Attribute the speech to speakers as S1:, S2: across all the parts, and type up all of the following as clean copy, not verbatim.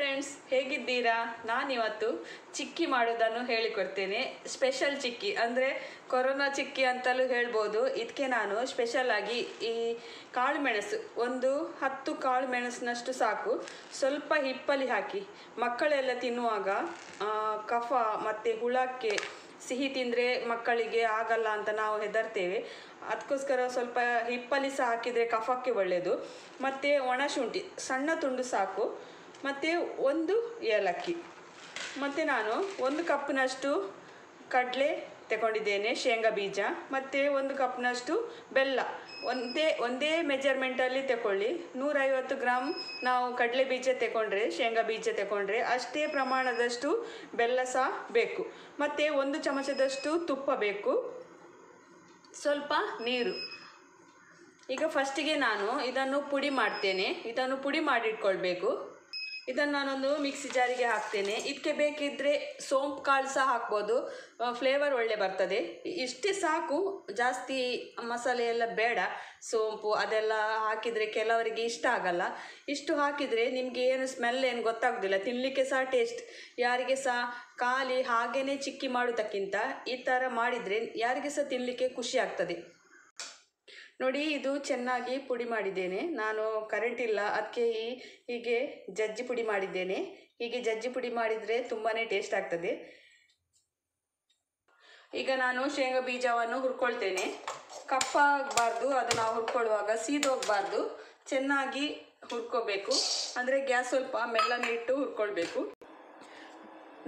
S1: Friends, ಹೇಗಿದ್ದೀರಾ? ನಾನಿವತ್ತು ಚಿಕ್ಕಿ ಮಾಡೋದನ್ನು ಹೇಳಿಕೊಡ್ತೇನೆ. ಸ್ಪೆಷಲ್ ಚಿಕ್ಕಿ ಅಂದರೆ ಕೊರೋನಾ ಚಿಕ್ಕಿ ಅಂತಲೂ ಹೇಳ್ಬೋದು. ಇದಕ್ಕೆ ನಾನು ಸ್ಪೆಷಲ್ ಆಗಿ ಈ ಕಾಳು ಮೆಣಸು ಒಂದು 10 ಕಾಳು ಮೆಣಸಿನಷ್ಟು ಸಾಕು. ಸ್ವಲ್ಪ ಹಿಪ್ಪಲಿ ಹಾಕಿ, ಮಕ್ಕಳೆಲ್ಲ ತಿನ್ನುವಾಗ ಕಫ ಮತ್ತು ಹುಳಕ್ಕೆ ಸಿಹಿ ತಿಂದರೆ ಮಕ್ಕಳಿಗೆ ಆಗಲ್ಲ ಅಂತ ನಾವು ಹೆದರ್ತೇವೆ. ಅದಕ್ಕೋಸ್ಕರ ಸ್ವಲ್ಪ ಹಿಪ್ಪಲಿ ಸಹ ಹಾಕಿದರೆ ಕಫಕ್ಕೆ ಒಳ್ಳೆಯದು. ಮತ್ತು ಒಣಶುಂಠಿ ಸಣ್ಣ ತುಂಡು ಸಾಕು, ಮತ್ತು 1 ಏಲಕ್ಕಿ, ಮತ್ತು ನಾನು 1 ಕಪ್ನಷ್ಟು ಕಡಲೆ ತಗೊಂಡಿದ್ದೇನೆ, ಶೇಂಗಾ ಬೀಜ, ಮತ್ತು 1 ಕಪ್ನಷ್ಟು ಬೆಲ್ಲ. ಒಂದೇ ಮೆಜರ್ಮೆಂಟಲ್ಲಿ ತಗೊಳ್ಳಿ. 150 ಗ್ರಾಮ್ ನಾವು ಕಡಲೆ ಬೀಜ ತಗೊಂಡ್ರೆ, ಶೇಂಗಾ ಬೀಜ ತಗೊಂಡ್ರೆ ಅಷ್ಟೇ ಪ್ರಮಾಣದಷ್ಟು ಬೆಲ್ಲ ಸಹ ಬೇಕು. ಮತ್ತು 1 ಚಮಚದಷ್ಟು ತುಪ್ಪ ಬೇಕು, ಸ್ವಲ್ಪ ನೀರು. ಈಗ ಫಸ್ಟಿಗೆ ನಾನು ಇದನ್ನು ಪುಡಿ ಮಾಡ್ತೇನೆ. ಇದನ್ನು ಪುಡಿ ಮಾಡಿಟ್ಕೊಳ್ಬೇಕು. ಇದನ್ನು ನಾನೊಂದು ಮಿಕ್ಸಿ ಜಾರಿಗೆ ಹಾಕ್ತೇನೆ. ಇದಕ್ಕೆ ಬೇಕಿದ್ದರೆ ಸೋಂಪು ಕಾಳು ಸಹ ಹಾಕ್ಬೋದು, ಫ್ಲೇವರ್ ಒಳ್ಳೆ ಬರ್ತದೆ. ಇಷ್ಟೇ ಸಾಕು, ಜಾಸ್ತಿ ಮಸಾಲೆ ಎಲ್ಲ ಬೇಡ. ಸೋಂಪು ಅದೆಲ್ಲ ಹಾಕಿದರೆ ಕೆಲವರಿಗೆ ಇಷ್ಟ ಆಗಲ್ಲ. ಇಷ್ಟು ಹಾಕಿದರೆ ನಿಮಗೆ ಏನು ಸ್ಮೆಲ್ ಏನು ಗೊತ್ತಾಗೋದಿಲ್ಲ, ತಿನ್ನಲಿಕ್ಕೆ ಸಹ ಟೇಸ್ಟ್. ಯಾರಿಗೆ ಸಹ ಖಾಲಿ ಹಾಗೇ ಚಿಕ್ಕಿ ಮಾಡೋದಕ್ಕಿಂತ ಈ ಥರ ಮಾಡಿದರೆ ಯಾರಿಗೆ ಸಹ ತಿನ್ನಲಿಕ್ಕೆ ಖುಷಿ ಆಗ್ತದೆ. ನೋಡಿ, ಇದು ಚೆನ್ನಾಗಿ ಪುಡಿ ಮಾಡಿದ್ದೇನೆ. ನಾನು ಕರೆಂಟ್ ಇಲ್ಲ, ಅದಕ್ಕೆ ಹೀಗೆ ಜಜ್ಜಿ ಪುಡಿ ಮಾಡಿದ್ದೇನೆ. ಹೀಗೆ ಜಜ್ಜಿ ಪುಡಿ ಮಾಡಿದರೆ ತುಂಬಾ ಟೇಸ್ಟ್ ಆಗ್ತದೆ. ಈಗ ನಾನು ಶೇಂಗಾ ಬೀಜವನ್ನು ಹುರ್ಕೊಳ್ತೇನೆ. ಕಪ್ಪಾಗಬಾರ್ದು, ಅದು ನಾವು ಹುರ್ಕೊಳ್ಳುವಾಗ ಸೀದೋಗಬಾರ್ದು, ಚೆನ್ನಾಗಿ ಹುರ್ಕೋಬೇಕು. ಅಂದರೆ ಗ್ಯಾಸ್ ಸ್ವಲ್ಪ ಮೆಲ್ಲನೆ ಇಟ್ಟು ಹುರ್ಕೊಳ್ಬೇಕು.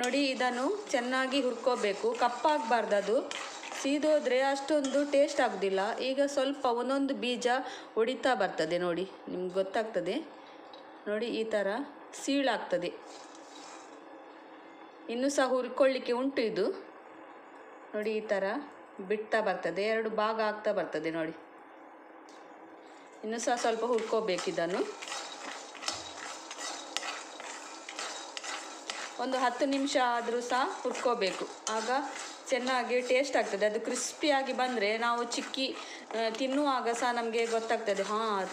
S1: ನೋಡಿ, ಇದನ್ನು ಚೆನ್ನಾಗಿ ಹುರ್ಕೋಬೇಕು, ಕಪ್ಪಾಗಬಾರ್ದು. ಅದು ಸೀದೋದ್ರೆ ಅಷ್ಟೊಂದು ಟೇಸ್ಟ್ ಆಗೋದಿಲ್ಲ. ಈಗ ಸ್ವಲ್ಪ ಒಂದೊಂದು ಬೀಜ ಒಡಿತಾ ಬರ್ತದೆ, ನೋಡಿ ನಿಮ್ಗೆ ಗೊತ್ತಾಗ್ತದೆ. ನೋಡಿ, ಈ ಥರ ಸೀಳಾಗ್ತದೆ. ಇನ್ನೂ ಸಹ ಹುರ್ಕೊಳ್ಳಿಕ್ಕೆ ಉಂಟು ಇದು. ನೋಡಿ, ಈ ಥರ ಬಿಡ್ತಾ ಬರ್ತದೆ, 2 ಭಾಗ ಆಗ್ತಾ ಬರ್ತದೆ. ನೋಡಿ, ಇನ್ನೂ ಸಹ ಸ್ವಲ್ಪ ಹುರ್ಕೋಬೇಕು. ಇದನ್ನು ಒಂದು 10 ನಿಮಿಷ ಆದರೂ ಸಹ ಹುರ್ಕೋಬೇಕು. ಆಗ ಚೆನ್ನಾಗಿ ಟೇಸ್ಟ್ ಆಗ್ತದೆ. ಅದು ಕ್ರಿಸ್ಪಿಯಾಗಿ ಬಂದರೆ ನಾವು ಚಿಕ್ಕಿ ತಿನ್ನುವಾಗ ಸಹ ನಮಗೆ ಗೊತ್ತಾಗ್ತದೆ,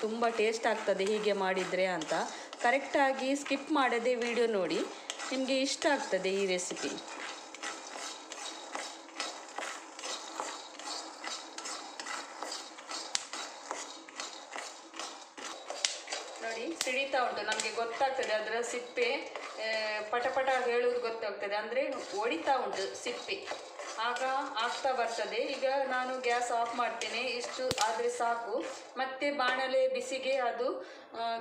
S1: ತುಂಬ ಟೇಸ್ಟ್ ಆಗ್ತದೆ ಹೀಗೆ ಮಾಡಿದರೆ ಅಂತ. ಕರೆಕ್ಟಾಗಿ ಸ್ಕಿಪ್ ಮಾಡದೆ ವಿಡಿಯೋ ನೋಡಿ, ನಿಮಗೆ ಇಷ್ಟ ಆಗ್ತದೆ ಈ ರೆಸಿಪಿ. ನೋಡಿ, ಸಿಡಿತಾ ಉಂಟು, ನಮಗೆ ಗೊತ್ತಾಗ್ತದೆ ಅದರ ಸಿಪ್ಪೆ ಪಟಪಟ ಹೇಳುವುದು ಗೊತ್ತಾಗ್ತದೆ. ಅಂದರೆ ಒಡಿತಾ ಉಂಟು ಸಿಪ್ಪೆ, ಆಗ ಆಗ್ತಾ ಬರ್ತದೆ. ಈಗ ನಾನು ಗ್ಯಾಸ್ ಆಫ್ ಮಾಡ್ತೇನೆ. ಇಷ್ಟು ಆದರೆ ಸಾಕು. ಮತ್ತೆ ಬಾಣಲೆ ಬಿಸಿಗೆ ಅದು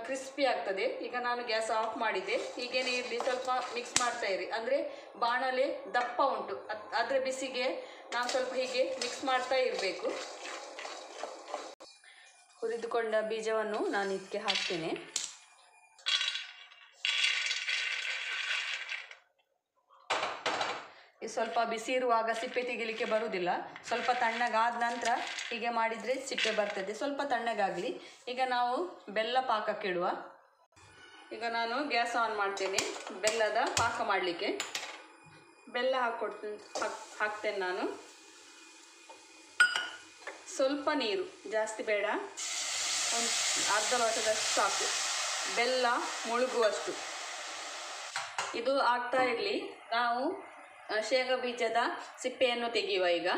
S1: ಕ್ರಿಸ್ಪಿ ಆಗ್ತದೆ. ಈಗ ನಾನು ಗ್ಯಾಸ್ ಆಫ್ ಮಾಡಿದೆ. ಹೀಗೇನೆ ಇರಲಿ, ಸ್ವಲ್ಪ ಮಿಕ್ಸ್ ಮಾಡ್ತಾ ಇರಿ. ಅಂದರೆ ಬಾಣಲೆ ದಪ್ಪ ಉಂಟು, ಅದರ ಬಿಸಿಗೆ ನಾವು ಸ್ವಲ್ಪ ಹೀಗೆ ಮಿಕ್ಸ್ ಮಾಡ್ತಾ ಇರಬೇಕು. ಹುರಿದುಕೊಂಡ ಬೀಜವನ್ನು ನಾನು ಇದಕ್ಕೆ ಹಾಕ್ತೇನೆ. ಸ್ವಲ್ಪ ಬಿಸಿ ಇರುವಾಗ ಸಿಪ್ಪೆ ತೆಗಿಲಿಕ್ಕೆ ಬರುವುದಿಲ್ಲ. ಸ್ವಲ್ಪ ತಣ್ಣಗಾದ ನಂತರ ಹೀಗೆ ಮಾಡಿದರೆ ಸಿಪ್ಪೆ ಬರ್ತದೆ. ಸ್ವಲ್ಪ ತಣ್ಣಗಾಗಲಿ. ಈಗ ನಾವು ಬೆಲ್ಲ ಪಾಕಕ್ಕಿಡುವ. ಈಗ ನಾನು ಗ್ಯಾಸ್ ಆನ್ ಮಾಡ್ತೇನೆ ಬೆಲ್ಲದ ಪಾಕ ಮಾಡಲಿಕ್ಕೆ. ಬೆಲ್ಲ ಹಾಕ್ತೇನೆ ನಾನು. ಸ್ವಲ್ಪ ನೀರು, ಜಾಸ್ತಿ ಬೇಡ, ಒಂದು ಅರ್ಧ ಲೋಟದಷ್ಟು ಸಾಕು, ಬೆಲ್ಲ ಮುಳುಗುವಷ್ಟು. ಇದು ಆಗ್ತಾ ಇರಲಿ. ನಾವು ಶೇಂಗಾ ಬೀಜದ ಸಿಪ್ಪೆಯನ್ನು ತೆಗೆಯುವ. ಈಗ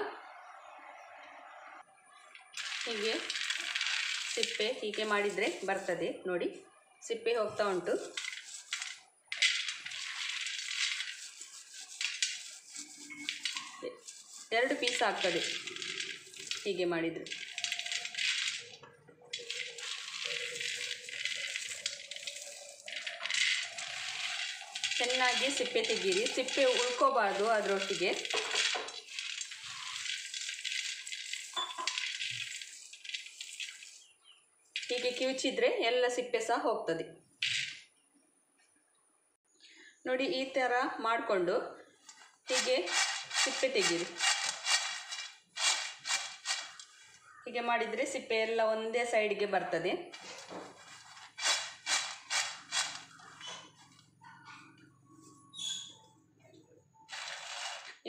S1: ಹೀಗೆ ಸಿಪ್ಪೆ ಹೀಗೆ ಮಾಡಿದರೆ ಬರ್ತದೆ. ನೋಡಿ, ಸಿಪ್ಪೆ ಹೋಗ್ತಾ ಉಂಟು. ಎರಡು ಪೀಸ್ ಆಗ್ತದೆ ಹೀಗೆ ಮಾಡಿದರೆ. ಚೆನ್ನಾಗಿ ಸಿಪ್ಪೆ ತೆಗೀರಿ, ಸಿಪ್ಪೆ ಉಳ್ಕೋಬಾರ್ದು ಅದರೊಟ್ಟಿಗೆ. ಹೀಗೆ ಕಿವುಚಿದ್ರೆ ಎಲ್ಲ ಸಿಪ್ಪೆ ಸಹ ಹೋಗ್ತದೆ. ನೋಡಿ, ಈ ಥರ ಮಾಡಿಕೊಂಡು ಹೀಗೆ ಸಿಪ್ಪೆ ತೆಗೀರಿ. ಹೀಗೆ ಮಾಡಿದರೆ ಸಿಪ್ಪೆ ಎಲ್ಲ ಒಂದೇ ಸೈಡ್ಗೆ ಬರ್ತದೆ.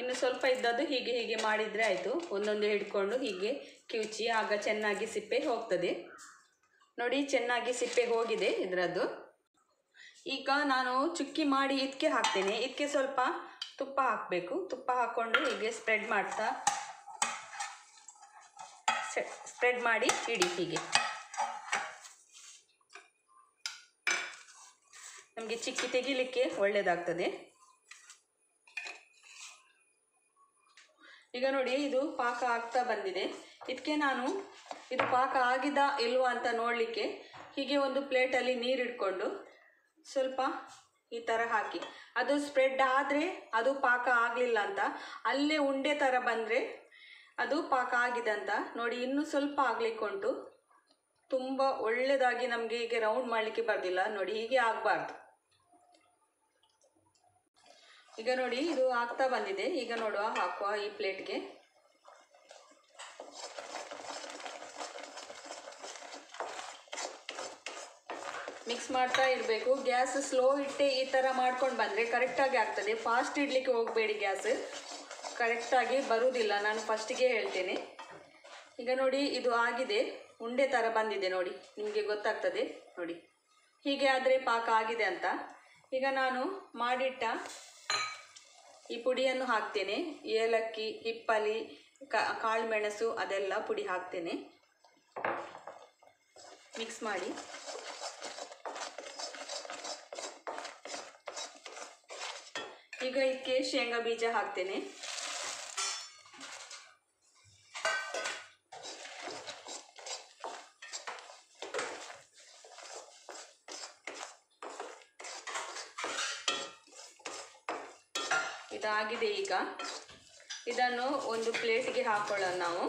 S1: ಇನ್ನು ಸ್ವಲ್ಪ ಇದ್ದದ್ದು ಹೀಗೆ ಹೀಗೆ ಮಾಡಿದರೆ ಆಯಿತು. ಒಂದೊಂದು ಹಿಡ್ಕೊಂಡು ಹೀಗೆ ಕಿವುಚಿ, ಆಗ ಚೆನ್ನಾಗಿ ಸಿಪ್ಪೆ ಹೋಗ್ತದೆ. ನೋಡಿ, ಚೆನ್ನಾಗಿ ಸಿಪ್ಪೆ ಹೋಗಿದೆ ಇದರದ್ದು. ಈಗ ನಾನು ಚುಕ್ಕಿ ಮಾಡಿ ಇದಕ್ಕೆ ಹಾಕ್ತೇನೆ. ಇದಕ್ಕೆ ಸ್ವಲ್ಪ ತುಪ್ಪ ಹಾಕಬೇಕು. ತುಪ್ಪ ಹಾಕ್ಕೊಂಡು ಹೀಗೆ ಸ್ಪ್ರೆಡ್ ಮಾಡಿ ಇಡಿ. ಹೀಗೆ ನಮಗೆ ಚಿಕ್ಕಿ ತೆಗಿಲಿಕ್ಕೆ ಒಳ್ಳೆಯದಾಗ್ತದೆ. ಈಗ ನೋಡಿ, ಇದು ಪಾಕ ಆಗ್ತಾ ಬಂದಿದೆ. ಇದಕ್ಕೆ ನಾನು ಇದು ಪಾಕ ಆಗಿದ ಇಲ್ವಾ ಅಂತ ನೋಡಲಿಕ್ಕೆ ಹೀಗೆ ಒಂದು ಪ್ಲೇಟಲ್ಲಿ ನೀರು ಇಟ್ಕೊಂಡು ಸ್ವಲ್ಪ ಈ ಥರ ಹಾಕಿ, ಅದು ಸ್ಪ್ರೆಡ್ ಆದರೆ ಅದು ಪಾಕ ಆಗಲಿಲ್ಲ ಅಂತ, ಅಲ್ಲೇ ಉಂಡೆ ಥರ ಬಂದರೆ ಅದು ಪಾಕ ಆಗಿದೆ ಅಂತ ನೋಡಿ. ಇನ್ನೂ ಸ್ವಲ್ಪ ಆಗಲಿಕ್ಕೆ ಉಂಟು. ತುಂಬ ಒಳ್ಳೆಯದಾಗಿ ನಮಗೆ ಹೀಗೆ ರೌಂಡ್ ಮಾಡಲಿಕ್ಕೆ ಬರೋದಿಲ್ಲ ನೋಡಿ, ಹೀಗೆ ಆಗಬಾರ್ದು. ಈಗ ನೋಡಿ, ಇದು ಆಗ್ತಾ ಬಂದಿದೆ. ಈಗ ನೋಡುವ, ಹಾಕುವ ಈ ಪ್ಲೇಟ್ಗೆ. ಮಿಕ್ಸ್ ಮಾಡ್ತಾ ಇರಬೇಕು. ಗ್ಯಾಸ್ ಸ್ಲೋ ಇಟ್ಟೆ ಈ ಥರ ಮಾಡ್ಕೊಂಡು ಬಂದರೆ ಕರೆಕ್ಟಾಗಿ ಆಗ್ತದೆ. ಫಾಸ್ಟ್ ಇಡಲಿಕ್ಕೆ ಹೋಗಬೇಡಿ, ಗ್ಯಾಸ್ ಕರೆಕ್ಟಾಗಿ ಬರುವುದಿಲ್ಲ, ನಾನು ಫಸ್ಟಿಗೆ ಹೇಳ್ತೇನೆ. ಈಗ ನೋಡಿ, ಇದು ಆಗಿದೆ, ಉಂಡೆ ಥರ ಬಂದಿದೆ ನೋಡಿ, ನಿಮಗೆ ಗೊತ್ತಾಗ್ತದೆ ನೋಡಿ. ಹೀಗೆ ಆದರೆ ಪಾಕ ಆಗಿದೆ ಅಂತ. ಈಗ ನಾನು ಮಾಡಿಟ್ಟ ಈ ಪುಡಿಯನ್ನು ಹಾಕ್ತೇನೆ. ಏಲಕ್ಕಿ, ಹಿಪ್ಪಲಿ, ಕಾಳು ಮೆಣಸು ಅದೆಲ್ಲ ಪುಡಿ ಹಾಕ್ತೇನೆ. ಮಿಕ್ಸ್ ಮಾಡಿ. ಈಗ ಇದಕ್ಕೆ ಶೇಂಗಾ ಬೀಜ ಹಾಕ್ತೇನೆ. ಇದಾಗಿದೆ. ಈಗ ಇದನ್ನು ಒಂದು ಪ್ಲೇಟ್ಗೆ ಹಾಕೊಳ್ಳೋಣ ನಾವು.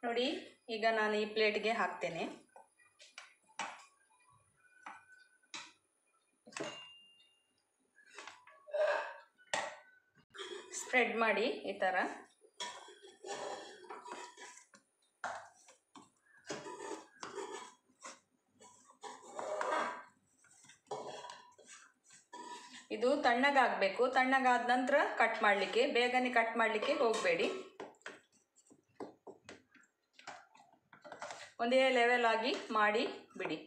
S1: ನೋಡಿ, ಈಗ ನಾನು ಈ ಪ್ಲೇಟ್ಗೆ ಹಾಕ್ತೇನೆ. ಸ್ಪ್ರೆಡ್ ಮಾಡಿ ಈ ಥರ. ಇದು ತಣ್ಣಗಾಗಬೇಕು. ತಣ್ಣಗಾದ ನಂತರ ಕಟ್ ಮಾಡಲಿಕ್ಕೆ, ಬೇಗನೆ ಕಟ್ ಮಾಡಲಿಕ್ಕೆ ಹೋಗಬೇಡಿ. ಒಂದೇ ಲೆವೆಲ್ ಆಗಿ ಮಾಡಿ ಬಿಡಿ.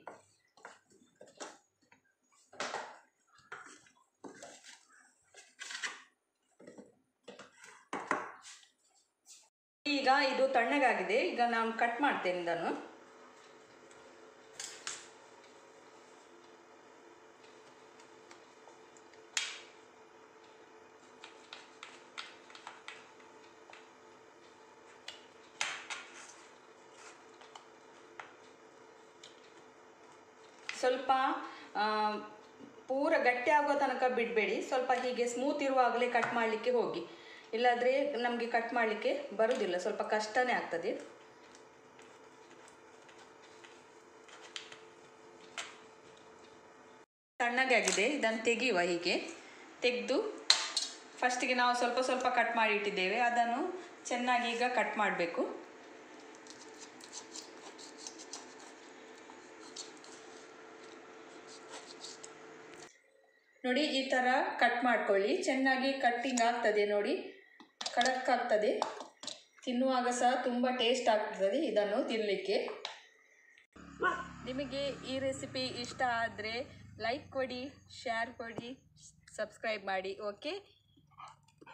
S1: ಈಗ ಇದು ತಣ್ಣಗಾಗಿದೆ. ಈಗ ನಾನು ಕಟ್ ಮಾಡ್ತೇನೆ ಇದನ್ನು. ಸ್ವಲ್ಪ ಪೂರ ಗಟ್ಟಿ ಆಗೋ ತನಕ ಬಿಡಬೇಡಿ. ಸ್ವಲ್ಪ ಹೀಗೆ ಸ್ಮೂತ್ ಇರುವಾಗಲೇ ಕಟ್ ಮಾಡಲಿಕ್ಕೆ ಹೋಗಿ, ಇಲ್ಲಾಂದರೆ ನಮಗೆ ಕಟ್ ಮಾಡಲಿಕ್ಕೆ ಬರುವುದಿಲ್ಲ, ಸ್ವಲ್ಪ ಕಷ್ಟನೇ ಆಗ್ತದೆ. ತಣ್ಣಗಾಗಿದೆ. ಇದನ್ನು ತೆಗೆಯುವ. ಹೀಗೆ ತೆಗೆದು ಫಸ್ಟಿಗೆ ನಾವು ಸ್ವಲ್ಪ ಸ್ವಲ್ಪ ಕಟ್ ಮಾಡಿ ಇಟ್ಟಿದ್ದೇವೆ, ಅದನ್ನು ಚೆನ್ನಾಗಿ ಈಗ ಕಟ್ ಮಾಡಬೇಕು. ನೋಡಿ, ಈ ಥರ ಕಟ್ ಮಾಡ್ಕೊಳ್ಳಿ. ಚೆನ್ನಾಗಿ ಕಟ್ಟಿಂಗ್ ಆಗ್ತದೆ ನೋಡಿ, ಕಡಕ್ ಆಗ್ತದೆ. ತಿನ್ನುವಾಗ ಸಹ ತುಂಬ ಟೇಸ್ಟ್ ಆಗ್ತದೆ ಇದನ್ನು ತಿನ್ನಲಿಕ್ಕೆ. ನಿಮಗೆ ಈ ರೆಸಿಪಿ ಇಷ್ಟ ಆದರೆ ಲೈಕ್ ಕೊಡಿ, ಶೇರ್ ಕೊಡಿ, ಸಬ್ಸ್ಕ್ರೈಬ್ ಮಾಡಿ. ಓಕೆ,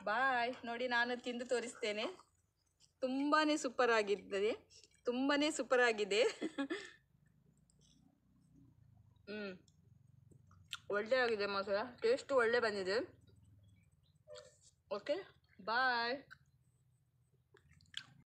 S1: ಬಾಯ್. ನೋಡಿ, ನಾನು ತಿಂದು ತೋರಿಸ್ತೇನೆ. ತುಂಬಾ ಸೂಪರ್ ಆಗಿರ್ತದೆ, ತುಂಬಾ ಸೂಪರ್ ಆಗಿದೆ. ಒಳ್ಳೆ ಆಗಿದೆ ಮಸಾಲ, ಟೇಸ್ಟು ಒಳ್ಳೆ ಬಂದಿದೆ. ಓಕೆ, ಬಾಯ್.